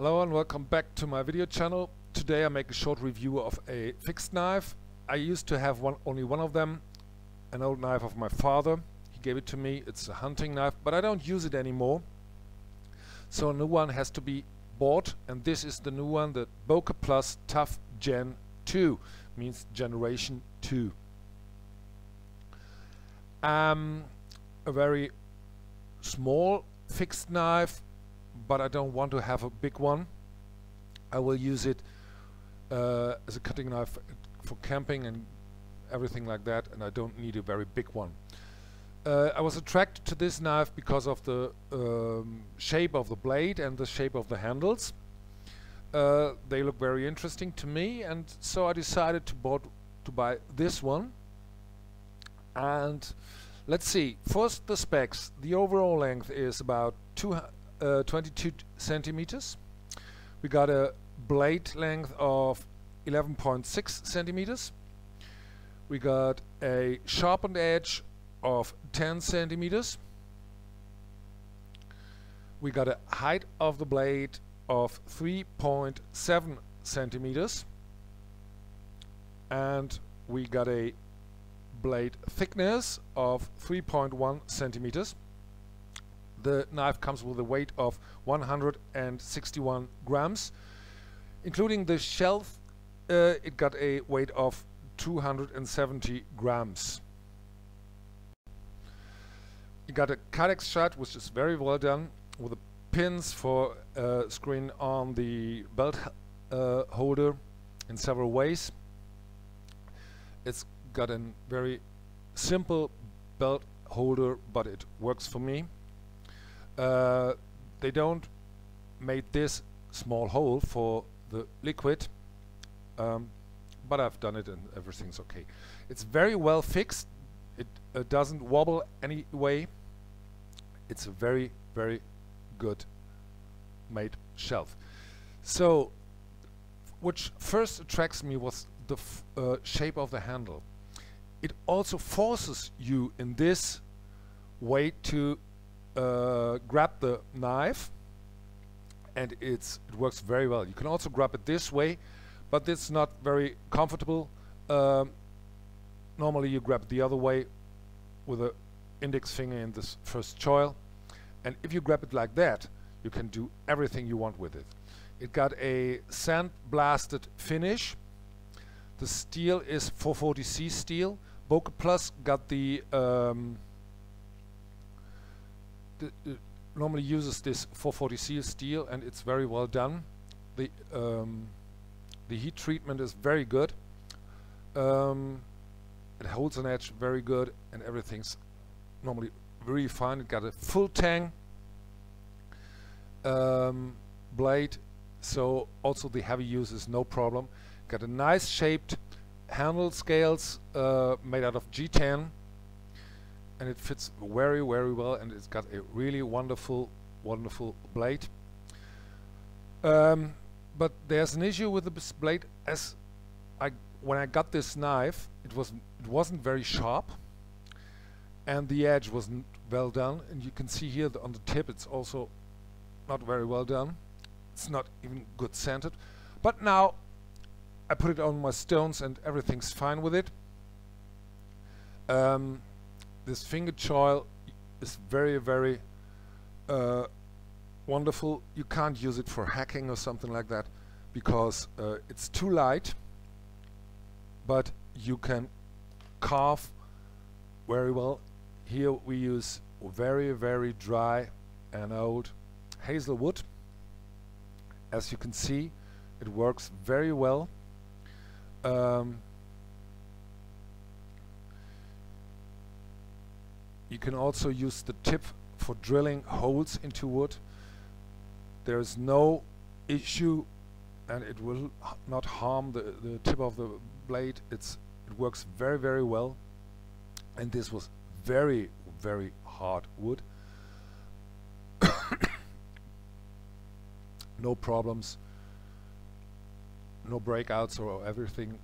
Hello and welcome back to my video channel. Today I make a short review of a fixed knife. I used to have only one of them, an old knife of my father. He gave it to me. It's a hunting knife, but I don't use it anymore. So a new one has to be bought, and this is the new one, the Boker Plus TUF Gen 2, means generation 2. A very small fixed knife, but I don't want to have a big one. I will use it as a cutting knife for camping and everything like that, and I don't need a very big one. I was attracted to this knife because of the shape of the blade and the shape of the handles. They look very interesting to me, and so I decided to buy this one. And let's see, first the specs. The overall length is about 22 centimeters. We got a blade length of 11.6 centimeters. We got a sharpened edge of 10 centimeters. We got a height of the blade of 3.7 centimeters. And we got a blade thickness of 3.1 centimeters. The knife comes with a weight of 161 grams. Including the shelf, it got a weight of 270 grams. You got a Kydex shot, which is very well done, with the pins for screwing on the belt holder in several ways. It's got a very simple belt holder, but it works for me. They don't make this small hole for the liquid, but I've done it and everything's okay. It's very well fixed. It doesn't wobble anyway. It's a very, very good made shelf. So, which first attracts me was the shape of the handle. It also forces you in this way to grab the knife, and it works very well. You can also grab it this way, but it's not very comfortable. Normally you grab it the other way with the index finger in this first choil, and if you grab it like that, you can do everything you want with it. It got a sand-blasted finish. The steel is 440C steel. Boker Plus got the normally uses this 440C steel, and it's very well done. The heat treatment is very good. It holds an edge very good, and everything's normally very fine. It got a full tang blade, so also the heavy use is no problem. Got a nice shaped handle scales made out of G10, and it fits very, very well, and it's got a really wonderful blade. But there's an issue with this blade. When I got this knife, it wasn't very sharp, and the edge wasn't well done. And you can see here on the tip, it's also not very well done. It's not even good sanded. But now I put it on my stones, and everything's fine with it. This finger choil is very, very wonderful. You can't use it for hacking or something like that because it's too light, but you can carve very well. Here we use very, very dry and old hazel wood. As you can see, it works very well. You can also use the tip for drilling holes into wood. There is no issue, and it will not harm the tip of the blade. It works very, very well, and this was very, very hard wood. No problems, no breakouts or everything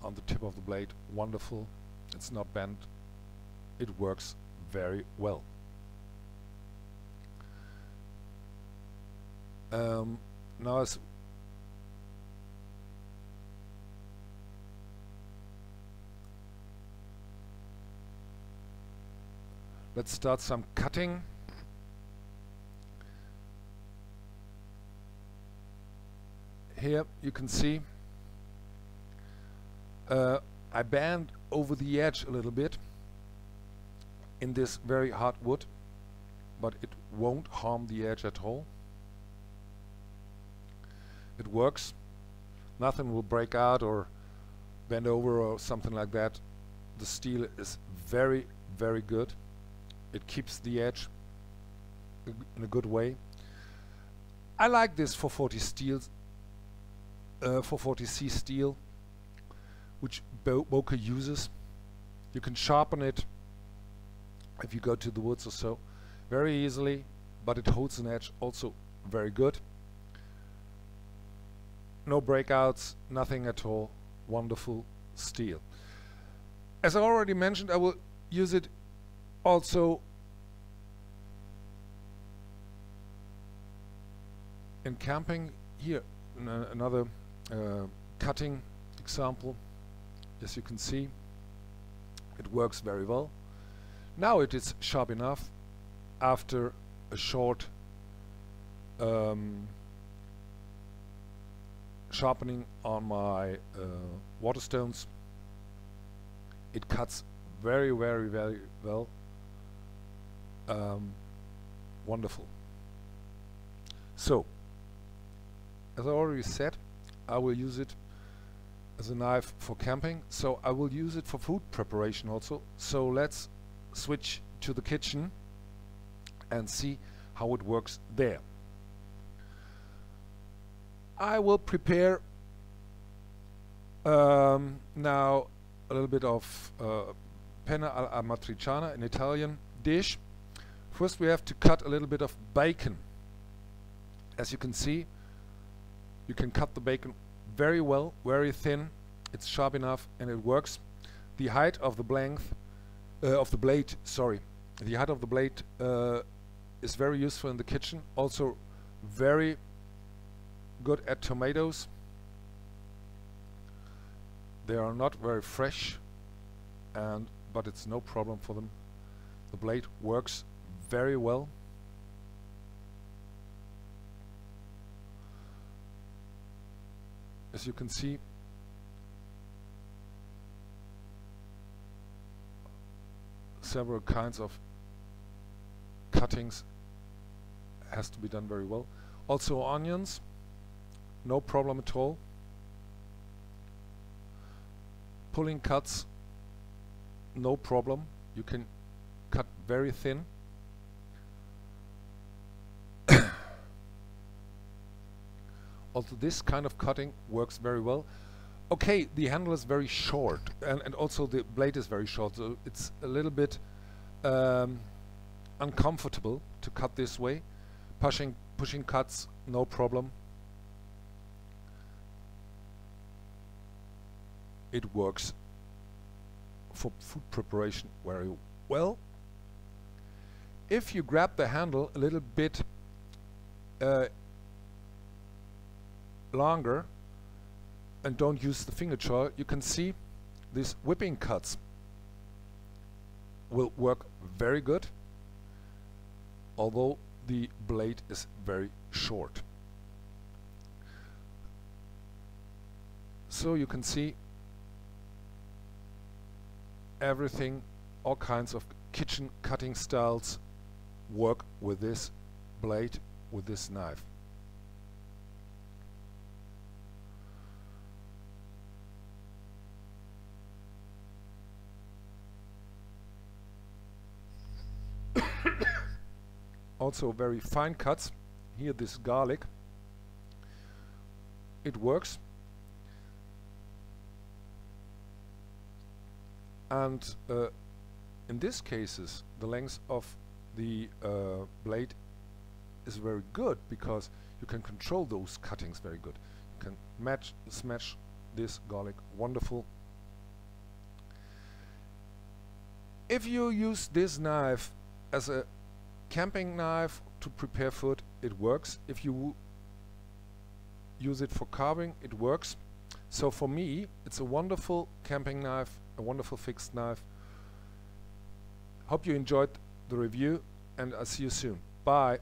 on the tip of the blade. Wonderful. It's not bent. It works very well. Now let's start some cutting. Here you can see I bend over the edge a little bit in this very hard wood, but it won't harm the edge at all. It works. Nothing will break out or bend over or something like that. The steel is very, very good. It keeps the edge in a good way. I like this 440 steels, 440C steel, which boker uses. You can sharpen it if you go to the woods or so very easily, but it holds an edge also very good. No breakouts, nothing at all. Wonderful steel. As I already mentioned, I will use it also in camping. Here another cutting example. As you can see, it works very well. Now it is sharp enough after a short sharpening on my waterstones. It cuts very, very, very well. Wonderful. So, as I already said, I will use it as a knife for camping, so I will use it for food preparation also. So let's switch to the kitchen and see how it works there. I will prepare now a little bit of penna alla matriciana, an Italian dish. First we have to cut a little bit of bacon. As you can see, you can cut the bacon very well, very thin. It's sharp enough and it works. The height of the blade, the height of the blade is very useful in the kitchen. Also very good at tomatoes. They are not very fresh, but it's no problem for them. The blade works very well. As you can see, several kinds of cuttings has to be done very well. Also onions, no problem at all. Pulling cuts, no problem. You can cut very thin. Also this kind of cutting works very well. Okay, the handle is very short and also the blade is very short, so it's a little bit uncomfortable to cut this way. Pushing cuts, no problem. It works for food preparation very well. If you grab the handle a little bit longer and don't use the finger choil, you can see these whipping cuts will work very good, although the blade is very short. So you can see everything, all kinds of kitchen cutting styles work with this blade, with this knife. Also very fine cuts. Here this garlic, it works. And in these cases the length of the blade is very good because you can control those cuttings very good. You can smash this garlic wonderful. If you use this knife as a camping knife to prepare food, it works. If you use it for carving, it works. So for me, it's a wonderful camping knife, a wonderful fixed knife. Hope you enjoyed the review, and I'll see you soon. Bye.